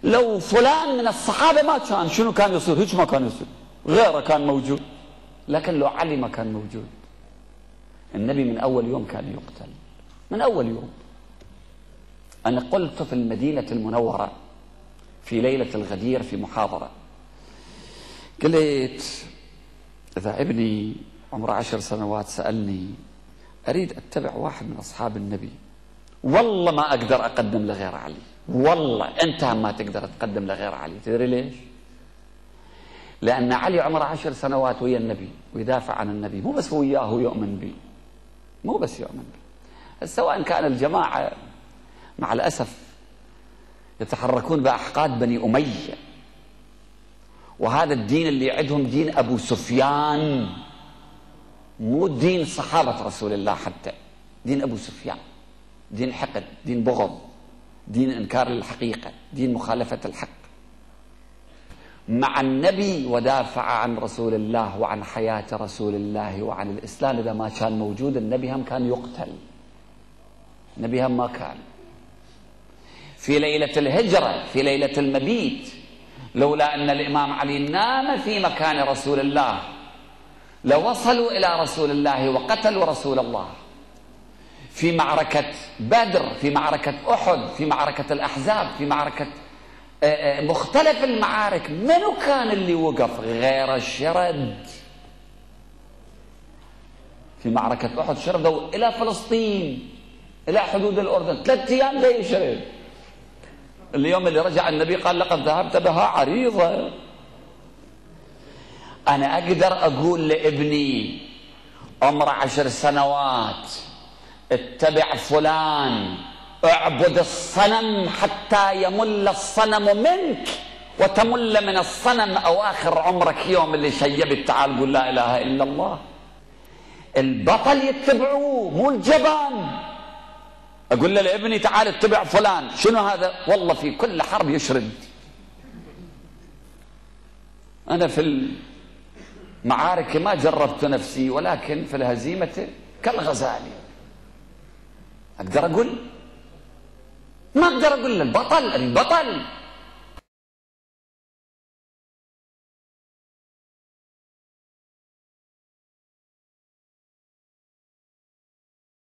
لو فلان من الصحابة ما كان شنو كان يصير؟ هيك ما كان يصير، غيره كان موجود. لكن لو علي ما كان موجود، النبي من أول يوم كان يقتل، من أول يوم. أنا قلت في المدينة المنورة في ليلة الغدير في محاضرة، قلت إذا ابني عمره 10 سنوات سألني أريد أتبع واحد من أصحاب النبي، والله ما أقدر أقدم لغير علي، والله أنت ما تقدر تقدم لغير علي. تدري ليش؟ لأن علي عمره 10 سنوات ويا النبي ويدافع عن النبي، مو بس وياه ويؤمن به، مو بس يؤمن به. سواء كان الجماعة مع الأسف يتحركون بأحقاد بني أمية، وهذا الدين اللي عندهم دين أبو سفيان، مو دين صحابة رسول الله، حتى دين أبو سفيان، دين حقد، دين بغض، دين إنكار الحقيقة، دين مخالفة الحق. مع النبي ودافع عن رسول الله وعن حياة رسول الله وعن الإسلام. إذا ما كان موجود النبي هم كان يقتل، النبي هم ما كان. في ليلة الهجرة، في ليلة المبيت، لولا أن الإمام علي نام في مكان رسول الله لوصلوا إلى رسول الله وقتلوا رسول الله. في معركة بدر، في معركة أحد، في معركة الأحزاب، في معركة مختلف المعارك، منو كان اللي وقف غير الشرد؟ في معركة أحد شردوا إلى فلسطين، إلى حدود الأردن، 3 أيام دا يشرد. اليوم اللي رجع النبي قال لقد ذهبت بها عريضة. أنا أقدر أقول لابني عمره 10 سنوات اتبع فلان، اعبد الصنم حتى يمل الصنم منك وتمل من الصنم أواخر عمرك يوم اللي شيبت تعال قول لا إله إلا الله. البطل يتبعوه مو الجبان. أقول له لابني تعال اتبع فلان، شنو هذا؟ والله في كل حرب يشرد. أنا في المعارك ما جربت نفسي، ولكن في الهزيمة كالغزالي. أقدر أقول؟ ما أقدر أقول البطل